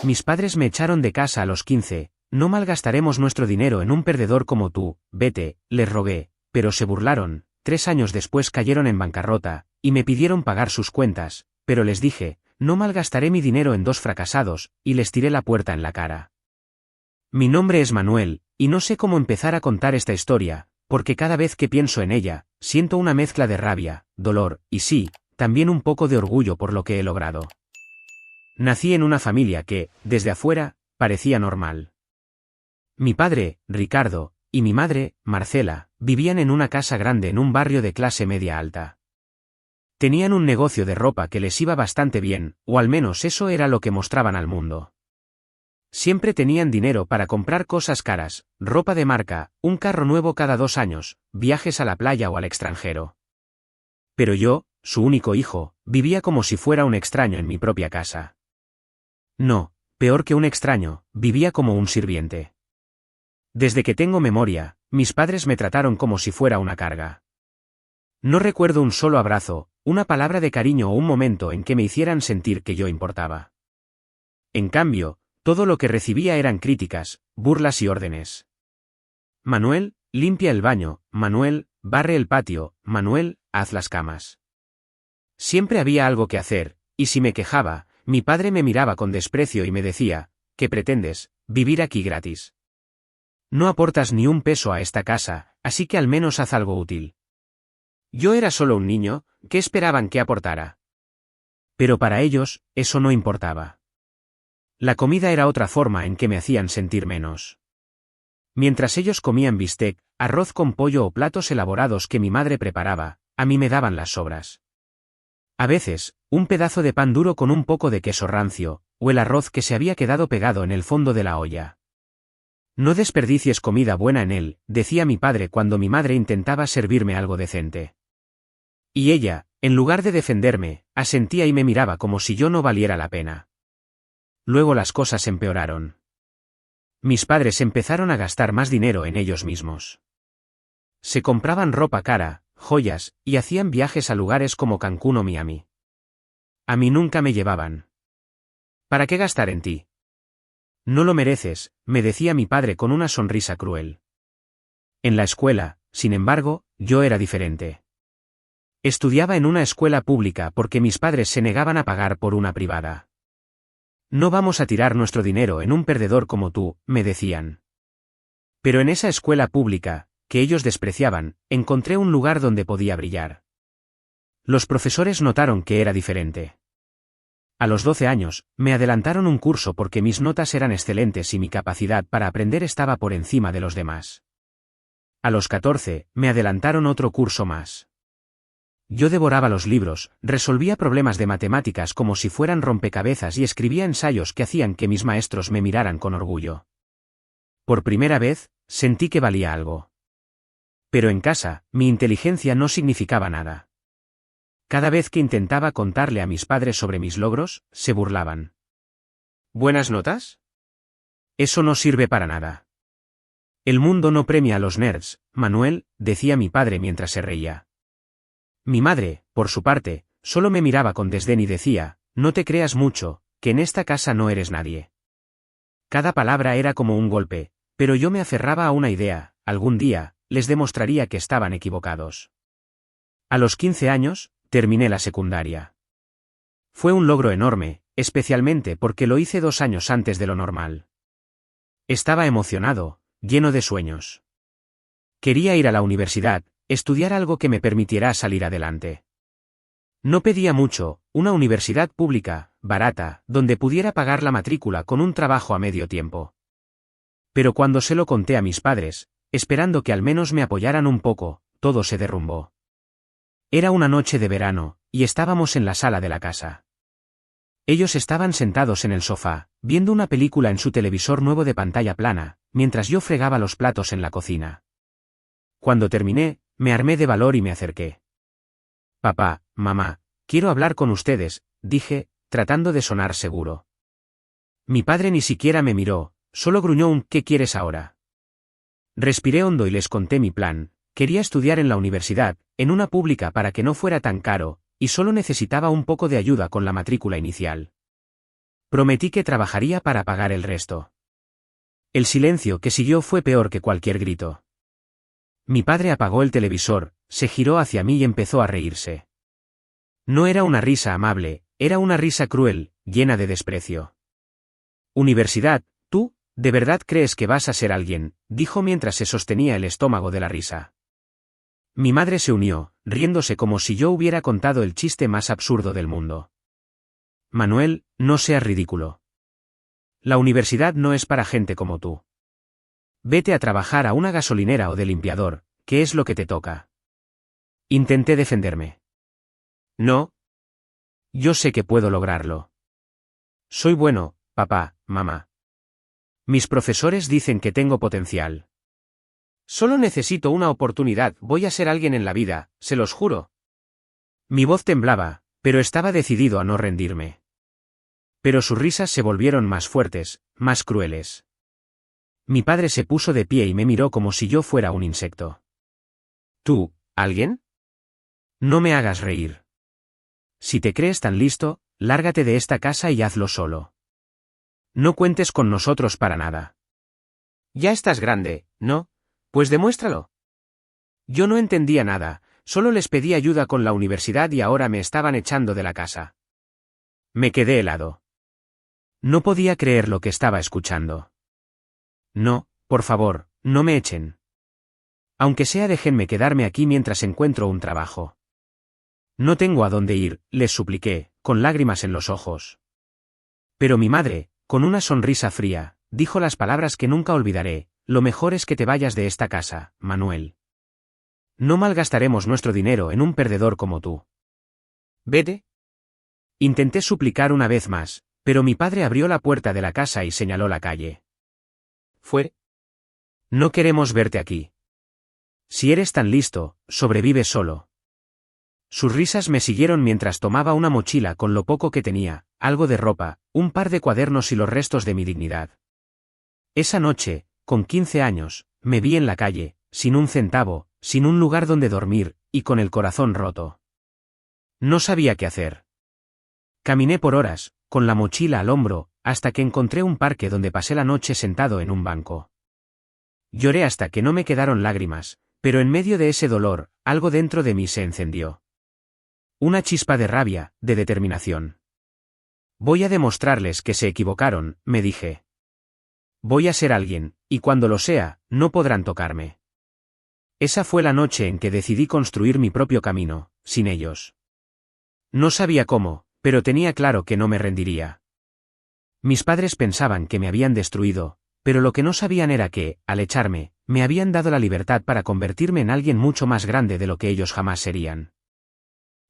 Mis padres me echaron de casa a los 15, no malgastaremos nuestro dinero en un perdedor como tú, vete, les rogué, pero se burlaron, 3 años después cayeron en bancarrota, y me pidieron pagar sus cuentas, pero les dije, no malgastaré mi dinero en 2 fracasados, y les tiré la puerta en la cara. Mi nombre es Manuel, y no sé cómo empezar a contar esta historia, porque cada vez que pienso en ella, siento una mezcla de rabia, dolor, y sí, también un poco de orgullo por lo que he logrado. Nací en una familia que, desde afuera, parecía normal. Mi padre, Ricardo, y mi madre, Marcela, vivían en una casa grande en un barrio de clase media alta. Tenían un negocio de ropa que les iba bastante bien, o al menos eso era lo que mostraban al mundo. Siempre tenían dinero para comprar cosas caras, ropa de marca, un carro nuevo cada 2 años, viajes a la playa o al extranjero. Pero yo, su único hijo, vivía como si fuera un extraño en mi propia casa. No, peor que un extraño, vivía como un sirviente. Desde que tengo memoria, mis padres me trataron como si fuera una carga. No recuerdo un solo abrazo, una palabra de cariño o un momento en que me hicieran sentir que yo importaba. En cambio, todo lo que recibía eran críticas, burlas y órdenes. Manuel, limpia el baño, Manuel, barre el patio, Manuel, haz las camas. Siempre había algo que hacer, y si me quejaba, mi padre me miraba con desprecio y me decía, ¿qué pretendes, vivir aquí gratis? No aportas ni un peso a esta casa, así que al menos haz algo útil. Yo era solo un niño, ¿qué esperaban que aportara? Pero para ellos, eso no importaba. La comida era otra forma en que me hacían sentir menos. Mientras ellos comían bistec, arroz con pollo o platos elaborados que mi madre preparaba, a mí me daban las sobras. A veces, un pedazo de pan duro con un poco de queso rancio, o el arroz que se había quedado pegado en el fondo de la olla. No desperdicies comida buena en él, decía mi padre cuando mi madre intentaba servirme algo decente. Y ella, en lugar de defenderme, asentía y me miraba como si yo no valiera la pena. Luego las cosas empeoraron. Mis padres empezaron a gastar más dinero en ellos mismos. Se compraban ropa cara, joyas, y hacían viajes a lugares como Cancún o Miami. A mí nunca me llevaban. ¿Para qué gastar en ti? No lo mereces, me decía mi padre con una sonrisa cruel. En la escuela, sin embargo, yo era diferente. Estudiaba en una escuela pública porque mis padres se negaban a pagar por una privada. No vamos a tirar nuestro dinero en un perdedor como tú, me decían. Pero en esa escuela pública, que ellos despreciaban, encontré un lugar donde podía brillar. Los profesores notaron que era diferente. A los 12 años, me adelantaron un curso porque mis notas eran excelentes y mi capacidad para aprender estaba por encima de los demás. A los 14, me adelantaron otro curso más. Yo devoraba los libros, resolvía problemas de matemáticas como si fueran rompecabezas y escribía ensayos que hacían que mis maestros me miraran con orgullo. Por primera vez, sentí que valía algo. Pero en casa, mi inteligencia no significaba nada. Cada vez que intentaba contarle a mis padres sobre mis logros, se burlaban. ¿Buenas notas? Eso no sirve para nada. El mundo no premia a los nerds, Manuel, decía mi padre mientras se reía. Mi madre, por su parte, solo me miraba con desdén y decía, no te creas mucho, que en esta casa no eres nadie. Cada palabra era como un golpe, pero yo me aferraba a una idea, algún día, les demostraría que estaban equivocados. A los 15 años, terminé la secundaria. Fue un logro enorme, especialmente porque lo hice 2 años antes de lo normal. Estaba emocionado, lleno de sueños. Quería ir a la universidad, estudiar algo que me permitiera salir adelante. No pedía mucho, una universidad pública, barata, donde pudiera pagar la matrícula con un trabajo a medio tiempo. Pero cuando se lo conté a mis padres, esperando que al menos me apoyaran un poco, todo se derrumbó. Era una noche de verano, y estábamos en la sala de la casa. Ellos estaban sentados en el sofá, viendo una película en su televisor nuevo de pantalla plana, mientras yo fregaba los platos en la cocina. Cuando terminé, me armé de valor y me acerqué. Papá, mamá, quiero hablar con ustedes, dije, tratando de sonar seguro. Mi padre ni siquiera me miró, solo gruñó un ¿qué quieres ahora? Respiré hondo y les conté mi plan. Quería estudiar en la universidad, en una pública para que no fuera tan caro, y solo necesitaba un poco de ayuda con la matrícula inicial. Prometí que trabajaría para pagar el resto. El silencio que siguió fue peor que cualquier grito. Mi padre apagó el televisor, se giró hacia mí y empezó a reírse. No era una risa amable, era una risa cruel, llena de desprecio. Universidad, ¿tú, de verdad crees que vas a ser alguien?, dijo mientras se sostenía el estómago de la risa. Mi madre se unió, riéndose como si yo hubiera contado el chiste más absurdo del mundo. Manuel, no seas ridículo. La universidad no es para gente como tú. Vete a trabajar a una gasolinera o de limpiador, ¿qué es lo que te toca? Intenté defenderme. No. Yo sé que puedo lograrlo. Soy bueno, papá, mamá. Mis profesores dicen que tengo potencial. Solo necesito una oportunidad, voy a ser alguien en la vida, se los juro. Mi voz temblaba, pero estaba decidido a no rendirme. Pero sus risas se volvieron más fuertes, más crueles. Mi padre se puso de pie y me miró como si yo fuera un insecto. ¿Tú, alguien? No me hagas reír. Si te crees tan listo, lárgate de esta casa y hazlo solo. No cuentes con nosotros para nada. Ya estás grande, ¿no? Pues demuéstralo. Yo no entendía nada, solo les pedí ayuda con la universidad y ahora me estaban echando de la casa. Me quedé helado. No podía creer lo que estaba escuchando. No, por favor, no me echen. Aunque sea déjenme quedarme aquí mientras encuentro un trabajo. No tengo a dónde ir, les supliqué, con lágrimas en los ojos. Pero mi madre, con una sonrisa fría, dijo las palabras que nunca olvidaré: lo mejor es que te vayas de esta casa, Manuel. No malgastaremos nuestro dinero en un perdedor como tú. Vete. Intenté suplicar una vez más, pero mi padre abrió la puerta de la casa y señaló la calle. Fuera. No queremos verte aquí. Si eres tan listo, sobrevive solo. Sus risas me siguieron mientras tomaba una mochila con lo poco que tenía, algo de ropa, un par de cuadernos y los restos de mi dignidad. Esa noche, con 15 años, me vi en la calle, sin un centavo, sin un lugar donde dormir, y con el corazón roto. No sabía qué hacer. Caminé por horas, con la mochila al hombro, hasta que encontré un parque donde pasé la noche sentado en un banco. Lloré hasta que no me quedaron lágrimas, pero en medio de ese dolor, algo dentro de mí se encendió. Una chispa de rabia, de determinación. Voy a demostrarles que se equivocaron, me dije. Voy a ser alguien, y cuando lo sea, no podrán tocarme. Esa fue la noche en que decidí construir mi propio camino, sin ellos. No sabía cómo, pero tenía claro que no me rendiría. Mis padres pensaban que me habían destruido, pero lo que no sabían era que, al echarme, me habían dado la libertad para convertirme en alguien mucho más grande de lo que ellos jamás serían.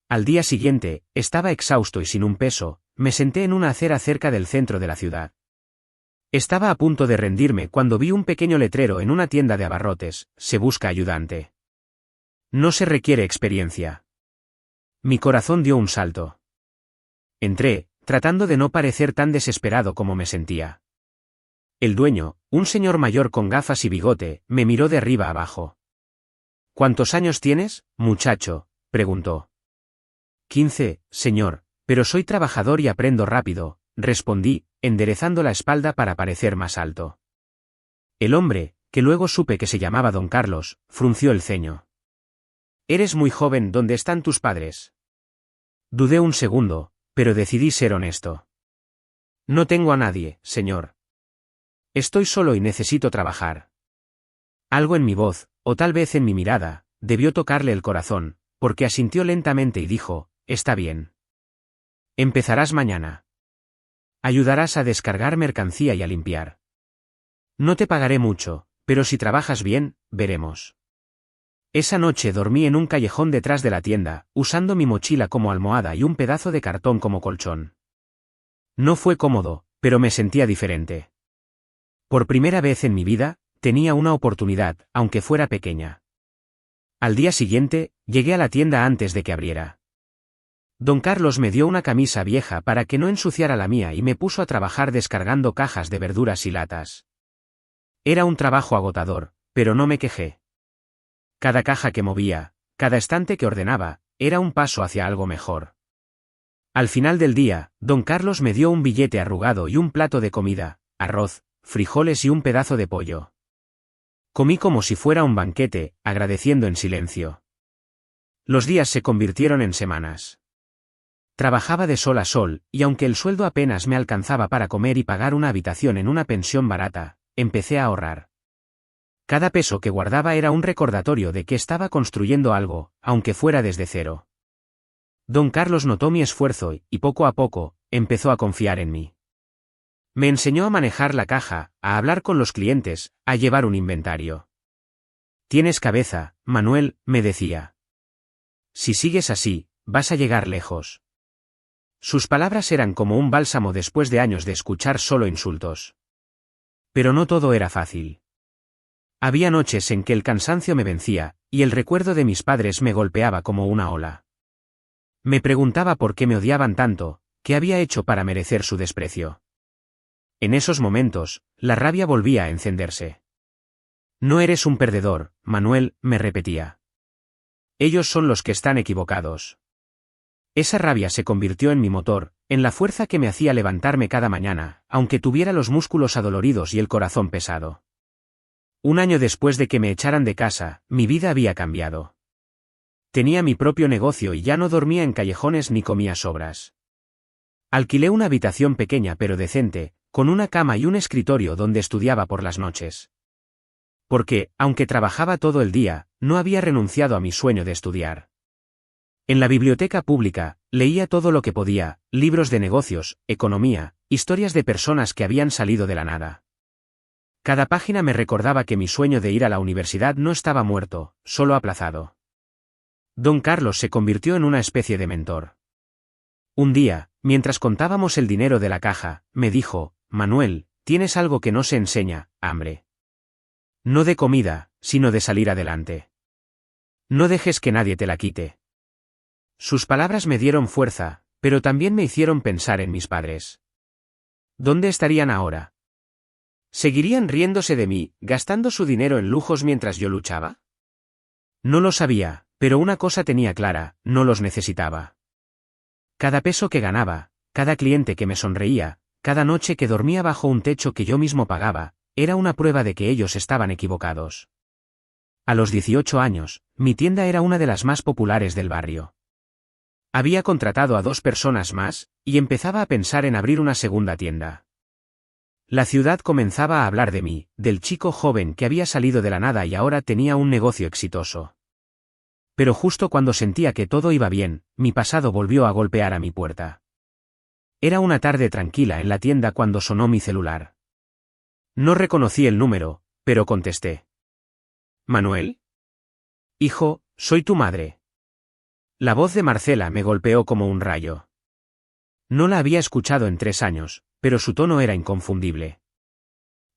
Al día siguiente, estaba exhausto y sin un peso, me senté en una acera cerca del centro de la ciudad. Estaba a punto de rendirme cuando vi un pequeño letrero en una tienda de abarrotes: se busca ayudante. No se requiere experiencia. Mi corazón dio un salto. Entré, tratando de no parecer tan desesperado como me sentía. El dueño, un señor mayor con gafas y bigote, me miró de arriba abajo. ¿Cuántos años tienes, muchacho?, preguntó. 15, señor, pero soy trabajador y aprendo rápido, respondí, enderezando la espalda para parecer más alto. El hombre, que luego supe que se llamaba don Carlos, frunció el ceño. Eres muy joven, ¿dónde están tus padres? Dudé un segundo, pero decidí ser honesto. No tengo a nadie, señor. Estoy solo y necesito trabajar. Algo en mi voz, o tal vez en mi mirada, debió tocarle el corazón, porque asintió lentamente y dijo: está bien. Empezarás mañana. Ayudarás a descargar mercancía y a limpiar. No te pagaré mucho, pero si trabajas bien, veremos. Esa noche dormí en un callejón detrás de la tienda, usando mi mochila como almohada y un pedazo de cartón como colchón. No fue cómodo, pero me sentía diferente. Por primera vez en mi vida, tenía una oportunidad, aunque fuera pequeña. Al día siguiente, llegué a la tienda antes de que abriera. Don Carlos me dio una camisa vieja para que no ensuciara la mía y me puso a trabajar descargando cajas de verduras y latas. Era un trabajo agotador, pero no me quejé. Cada caja que movía, cada estante que ordenaba, era un paso hacia algo mejor. Al final del día, don Carlos me dio un billete arrugado y un plato de comida, arroz, frijoles y un pedazo de pollo. Comí como si fuera un banquete, agradeciendo en silencio. Los días se convirtieron en semanas. Trabajaba de sol a sol, y aunque el sueldo apenas me alcanzaba para comer y pagar una habitación en una pensión barata, empecé a ahorrar. Cada peso que guardaba era un recordatorio de que estaba construyendo algo, aunque fuera desde cero. Don Carlos notó mi esfuerzo y, poco a poco, empezó a confiar en mí. Me enseñó a manejar la caja, a hablar con los clientes, a llevar un inventario. Tienes cabeza, Manuel, me decía. Si sigues así, vas a llegar lejos. Sus palabras eran como un bálsamo después de años de escuchar solo insultos. Pero no todo era fácil. Había noches en que el cansancio me vencía, y el recuerdo de mis padres me golpeaba como una ola. Me preguntaba por qué me odiaban tanto, qué había hecho para merecer su desprecio. En esos momentos, la rabia volvía a encenderse. No eres un perdedor, Manuel, me repetía. Ellos son los que están equivocados. Esa rabia se convirtió en mi motor, en la fuerza que me hacía levantarme cada mañana, aunque tuviera los músculos adoloridos y el corazón pesado. Un año después de que me echaran de casa, mi vida había cambiado. Tenía mi propio negocio y ya no dormía en callejones ni comía sobras. Alquilé una habitación pequeña pero decente, con una cama y un escritorio donde estudiaba por las noches. Porque, aunque trabajaba todo el día, no había renunciado a mi sueño de estudiar. En la biblioteca pública, leía todo lo que podía, libros de negocios, economía, historias de personas que habían salido de la nada. Cada página me recordaba que mi sueño de ir a la universidad no estaba muerto, solo aplazado. Don Carlos se convirtió en una especie de mentor. Un día, mientras contábamos el dinero de la caja, me dijo, Manuel, tienes algo que no se enseña, hambre. No de comida, sino de salir adelante. No dejes que nadie te la quite. Sus palabras me dieron fuerza, pero también me hicieron pensar en mis padres. ¿Dónde estarían ahora? ¿Seguirían riéndose de mí, gastando su dinero en lujos mientras yo luchaba? No lo sabía, pero una cosa tenía clara, no los necesitaba. Cada peso que ganaba, cada cliente que me sonreía, cada noche que dormía bajo un techo que yo mismo pagaba, era una prueba de que ellos estaban equivocados. A los 18 años, mi tienda era una de las más populares del barrio. Había contratado a 2 personas más, y empezaba a pensar en abrir una segunda tienda. La ciudad comenzaba a hablar de mí, del chico joven que había salido de la nada y ahora tenía un negocio exitoso. Pero justo cuando sentía que todo iba bien, mi pasado volvió a golpear a mi puerta. Era una tarde tranquila en la tienda cuando sonó mi celular. No reconocí el número, pero contesté. ¿Manuel? Hijo, soy tu madre. La voz de Marcela me golpeó como un rayo. No la había escuchado en 3 años, pero su tono era inconfundible.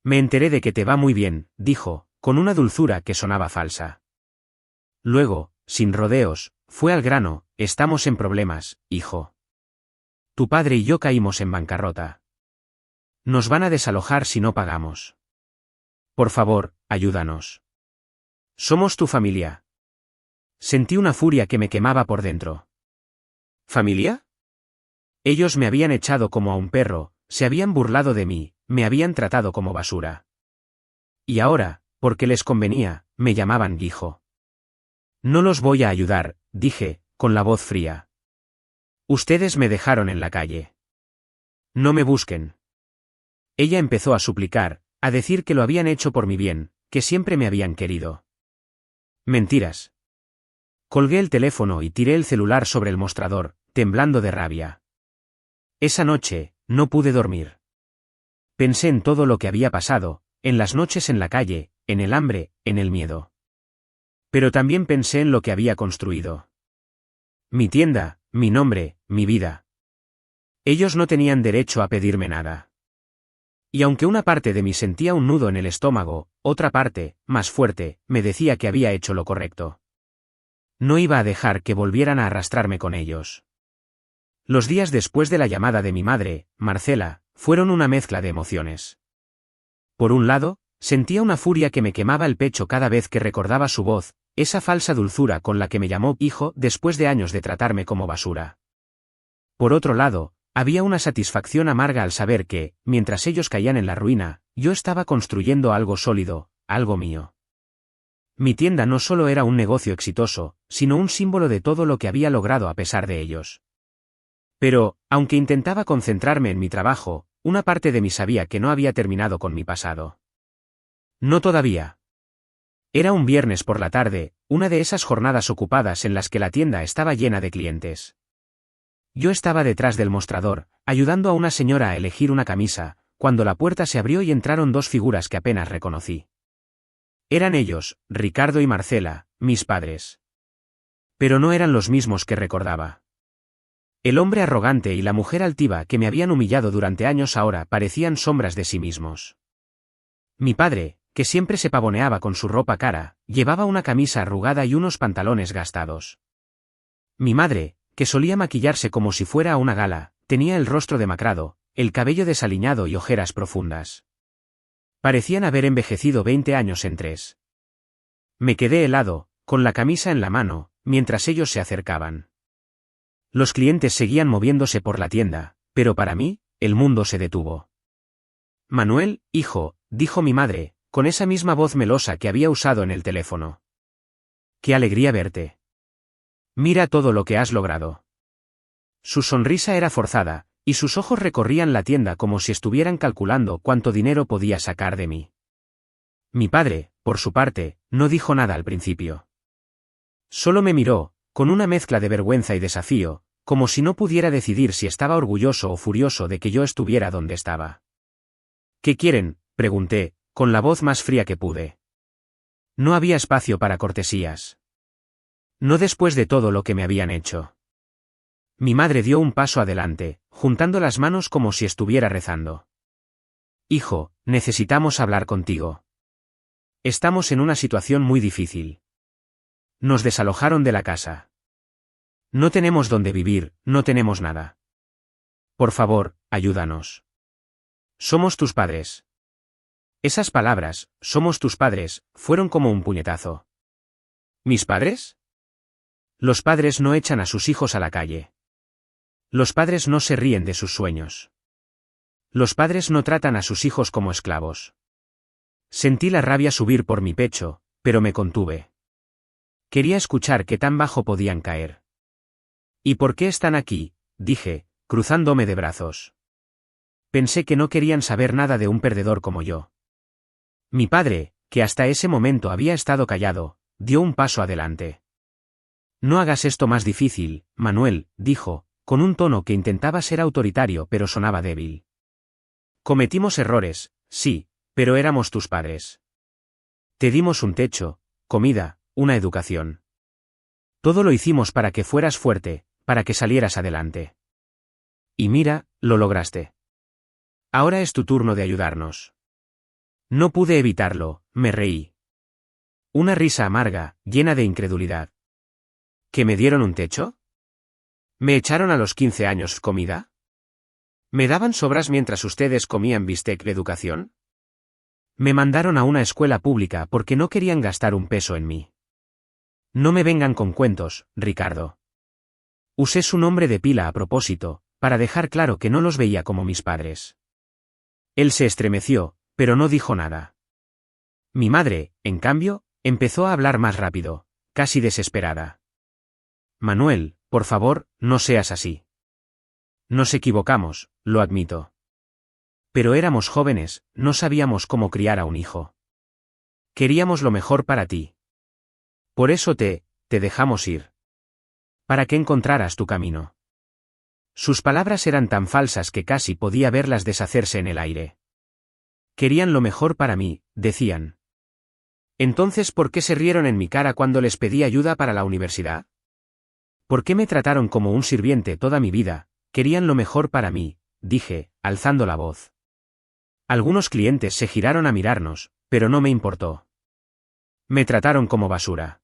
Me enteré de que te va muy bien, dijo, con una dulzura que sonaba falsa. Luego, sin rodeos, fue al grano, estamos en problemas, hijo. Tu padre y yo caímos en bancarrota. Nos van a desalojar si no pagamos. Por favor, ayúdanos. Somos tu familia. Sentí una furia que me quemaba por dentro. ¿Familia? Ellos me habían echado como a un perro, se habían burlado de mí, me habían tratado como basura. Y ahora, porque les convenía, me llamaban hijo. No los voy a ayudar, dije, con la voz fría. Ustedes me dejaron en la calle. No me busquen. Ella empezó a suplicar, a decir que lo habían hecho por mi bien, que siempre me habían querido. Mentiras. Colgué el teléfono y tiré el celular sobre el mostrador, temblando de rabia. Esa noche, no pude dormir. Pensé en todo lo que había pasado, en las noches en la calle, en el hambre, en el miedo. Pero también pensé en lo que había construido. Mi tienda, mi nombre, mi vida. Ellos no tenían derecho a pedirme nada. Y aunque una parte de mí sentía un nudo en el estómago, otra parte, más fuerte, me decía que había hecho lo correcto. No iba a dejar que volvieran a arrastrarme con ellos. Los días después de la llamada de mi madre, Marcela, fueron una mezcla de emociones. Por un lado, sentía una furia que me quemaba el pecho cada vez que recordaba su voz, esa falsa dulzura con la que me llamó hijo después de años de tratarme como basura. Por otro lado, había una satisfacción amarga al saber que, mientras ellos caían en la ruina, yo estaba construyendo algo sólido, algo mío. Mi tienda no solo era un negocio exitoso, sino un símbolo de todo lo que había logrado a pesar de ellos. Pero, aunque intentaba concentrarme en mi trabajo, una parte de mí sabía que no había terminado con mi pasado. No todavía. Era un viernes por la tarde, una de esas jornadas ocupadas en las que la tienda estaba llena de clientes. Yo estaba detrás del mostrador, ayudando a una señora a elegir una camisa, cuando la puerta se abrió y entraron dos figuras que apenas reconocí. Eran ellos, Ricardo y Marcela, mis padres. Pero no eran los mismos que recordaba. El hombre arrogante y la mujer altiva que me habían humillado durante años ahora parecían sombras de sí mismos. Mi padre, que siempre se pavoneaba con su ropa cara, llevaba una camisa arrugada y unos pantalones gastados. Mi madre, que solía maquillarse como si fuera a una gala, tenía el rostro demacrado, el cabello desaliñado y ojeras profundas. Parecían haber envejecido 20 años en 3. Me quedé helado, con la camisa en la mano, mientras ellos se acercaban. Los clientes seguían moviéndose por la tienda, pero para mí, el mundo se detuvo. Manuel, hijo, dijo mi madre, con esa misma voz melosa que había usado en el teléfono. ¡Qué alegría verte! Mira todo lo que has logrado. Su sonrisa era forzada, y sus ojos recorrían la tienda como si estuvieran calculando cuánto dinero podía sacar de mí. Mi padre, por su parte, no dijo nada al principio. Solo me miró, con una mezcla de vergüenza y desafío, como si no pudiera decidir si estaba orgulloso o furioso de que yo estuviera donde estaba. ¿Qué quieren?, pregunté, con la voz más fría que pude. No había espacio para cortesías. No después de todo lo que me habían hecho. Mi madre dio un paso adelante, juntando las manos como si estuviera rezando. Hijo, necesitamos hablar contigo. Estamos en una situación muy difícil. Nos desalojaron de la casa. No tenemos dónde vivir, no tenemos nada. Por favor, ayúdanos. Somos tus padres. Esas palabras, somos tus padres, fueron como un puñetazo. ¿Mis padres? Los padres no echan a sus hijos a la calle. Los padres no se ríen de sus sueños. Los padres no tratan a sus hijos como esclavos. Sentí la rabia subir por mi pecho, pero me contuve. Quería escuchar qué tan bajo podían caer. ¿Y por qué están aquí?, dije, cruzándome de brazos. Pensé que no querían saber nada de un perdedor como yo. Mi padre, que hasta ese momento había estado callado, dio un paso adelante. No hagas esto más difícil, Manuel, dijo, con un tono que intentaba ser autoritario pero sonaba débil. Cometimos errores, sí, pero éramos tus padres. Te dimos un techo, comida, una educación. Todo lo hicimos para que fueras fuerte, para que salieras adelante. Y mira, lo lograste. Ahora es tu turno de ayudarnos. No pude evitarlo, me reí. Una risa amarga, llena de incredulidad. ¿Que me dieron un techo? ¿Me echaron a los 15 años comida? ¿Me daban sobras mientras ustedes comían bistec de educación? Me mandaron a una escuela pública porque no querían gastar un peso en mí. No me vengan con cuentos, Ricardo. Usé su nombre de pila a propósito, para dejar claro que no los veía como mis padres. Él se estremeció, pero no dijo nada. Mi madre, en cambio, empezó a hablar más rápido, casi desesperada. Manuel, por favor, no seas así. Nos equivocamos, lo admito. Pero éramos jóvenes, no sabíamos cómo criar a un hijo. Queríamos lo mejor para ti. Por eso te dejamos ir. Para que encontraras tu camino. Sus palabras eran tan falsas que casi podía verlas deshacerse en el aire. Querían lo mejor para mí, decían. Entonces, ¿por qué se rieron en mi cara cuando les pedí ayuda para la universidad? ¿Por qué me trataron como un sirviente toda mi vida? Querían lo mejor para mí, dije, alzando la voz. Algunos clientes se giraron a mirarnos, pero no me importó. Me trataron como basura.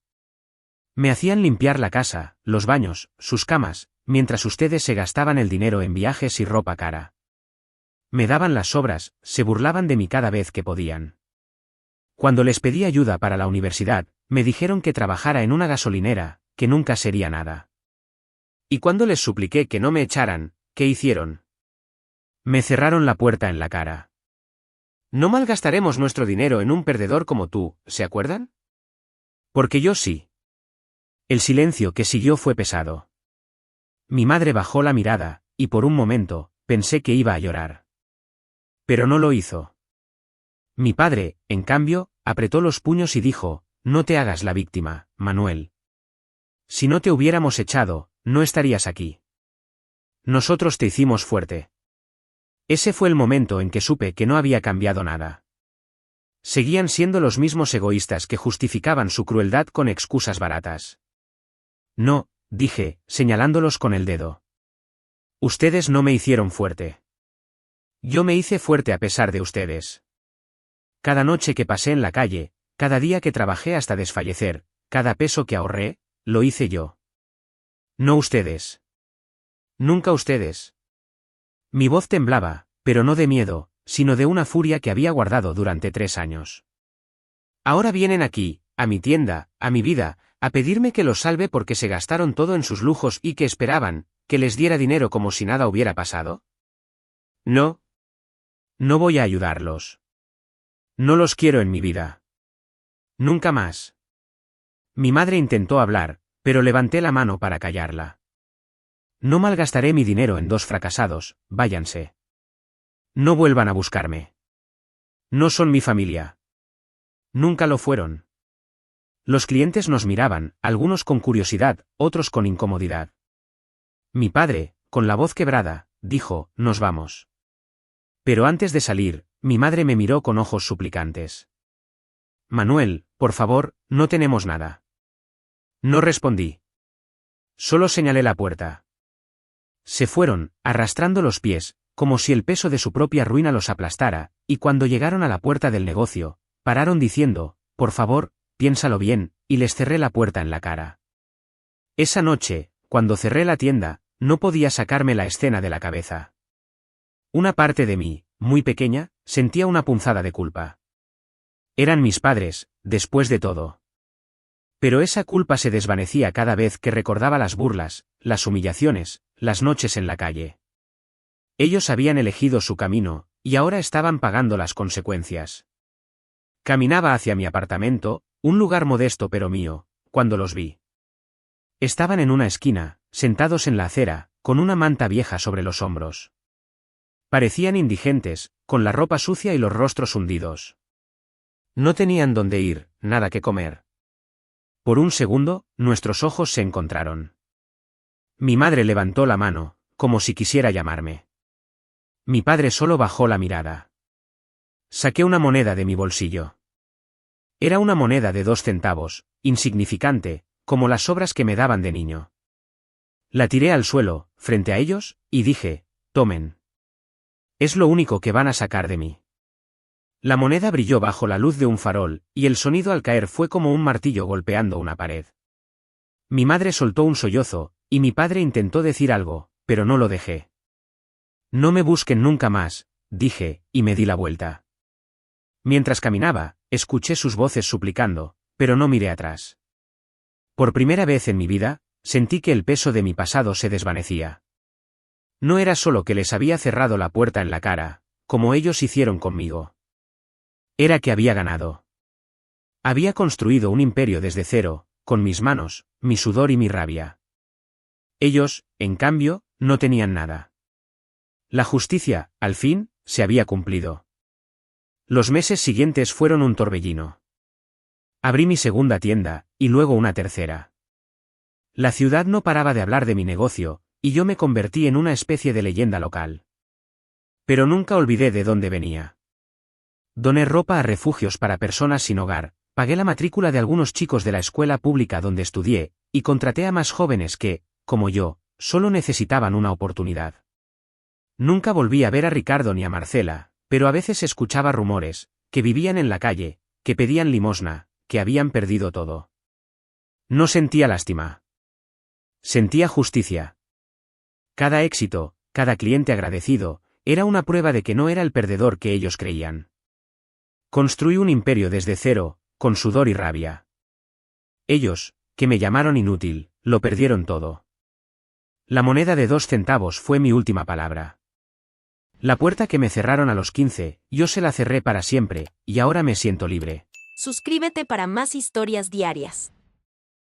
Me hacían limpiar la casa, los baños, sus camas, mientras ustedes se gastaban el dinero en viajes y ropa cara. Me daban las sobras, se burlaban de mí cada vez que podían. Cuando les pedí ayuda para la universidad, me dijeron que trabajara en una gasolinera, que nunca sería nada. Y cuando les supliqué que no me echaran, ¿qué hicieron? Me cerraron la puerta en la cara. No malgastaremos nuestro dinero en un perdedor como tú, ¿se acuerdan? Porque yo sí. El silencio que siguió fue pesado. Mi madre bajó la mirada, y por un momento, pensé que iba a llorar. Pero no lo hizo. Mi padre, en cambio, apretó los puños y dijo, no te hagas la víctima, Manuel. Si no te hubiéramos echado, no estarías aquí. Nosotros te hicimos fuerte. Ese fue el momento en que supe que no había cambiado nada. Seguían siendo los mismos egoístas que justificaban su crueldad con excusas baratas. No, dije, señalándolos con el dedo. Ustedes no me hicieron fuerte. Yo me hice fuerte a pesar de ustedes. Cada noche que pasé en la calle, cada día que trabajé hasta desfallecer, cada peso que ahorré, lo hice yo. No ustedes. Nunca ustedes. Mi voz temblaba, pero no de miedo, sino de una furia que había guardado durante 3 años. Ahora vienen aquí, a mi tienda, a mi vida, a pedirme que los salve porque se gastaron todo en sus lujos y que esperaban, que les diera dinero como si nada hubiera pasado. No. No voy a ayudarlos. No los quiero en mi vida. Nunca más. Mi madre intentó hablar, pero levanté la mano para callarla. No malgastaré mi dinero en 2 fracasados, váyanse. No vuelvan a buscarme. No son mi familia. Nunca lo fueron. Los clientes nos miraban, algunos con curiosidad, otros con incomodidad. Mi padre, con la voz quebrada, dijo, nos vamos. Pero antes de salir, mi madre me miró con ojos suplicantes. Manuel, por favor, no tenemos nada. No respondí. Solo señalé la puerta. Se fueron, arrastrando los pies, como si el peso de su propia ruina los aplastara, y cuando llegaron a la puerta del negocio, pararon diciendo, por favor, piénsalo bien, y les cerré la puerta en la cara. Esa noche, cuando cerré la tienda, no podía sacarme la escena de la cabeza. Una parte de mí, muy pequeña, sentía una punzada de culpa. Eran mis padres, después de todo. Pero esa culpa se desvanecía cada vez que recordaba las burlas, las humillaciones, las noches en la calle. Ellos habían elegido su camino, y ahora estaban pagando las consecuencias. Caminaba hacia mi apartamento, un lugar modesto pero mío, cuando los vi. Estaban en una esquina, sentados en la acera, con una manta vieja sobre los hombros. Parecían indigentes, con la ropa sucia y los rostros hundidos. No tenían dónde ir, nada que comer. Por un segundo, nuestros ojos se encontraron. Mi madre levantó la mano, como si quisiera llamarme. Mi padre solo bajó la mirada. Saqué una moneda de mi bolsillo. Era una moneda de 2 centavos, insignificante, como las sobras que me daban de niño. La tiré al suelo, frente a ellos, y dije, tomen. Es lo único que van a sacar de mí. La moneda brilló bajo la luz de un farol, y el sonido al caer fue como un martillo golpeando una pared. Mi madre soltó un sollozo, y mi padre intentó decir algo, pero no lo dejé. No me busquen nunca más, dije, y me di la vuelta. Mientras caminaba, escuché sus voces suplicando, pero no miré atrás. Por primera vez en mi vida, sentí que el peso de mi pasado se desvanecía. No era solo que les había cerrado la puerta en la cara, como ellos hicieron conmigo. Era que había ganado. Había construido un imperio desde cero, con mis manos, mi sudor y mi rabia. Ellos, en cambio, no tenían nada. La justicia, al fin, se había cumplido. Los meses siguientes fueron un torbellino. Abrí mi segunda tienda, y luego una tercera. La ciudad no paraba de hablar de mi negocio, y yo me convertí en una especie de leyenda local. Pero nunca olvidé de dónde venía. Doné ropa a refugios para personas sin hogar, pagué la matrícula de algunos chicos de la escuela pública donde estudié, y contraté a más jóvenes que, como yo, solo necesitaban una oportunidad. Nunca volví a ver a Ricardo ni a Marcela, pero a veces escuchaba rumores, que vivían en la calle, que pedían limosna, que habían perdido todo. No sentía lástima. Sentía justicia. Cada éxito, cada cliente agradecido, era una prueba de que no era el perdedor que ellos creían. Construí un imperio desde cero, con sudor y rabia. Ellos, que me llamaron inútil, lo perdieron todo. La moneda de 2 centavos fue mi última palabra. La puerta que me cerraron a los 15, yo se la cerré para siempre, y ahora me siento libre. Suscríbete para más historias diarias.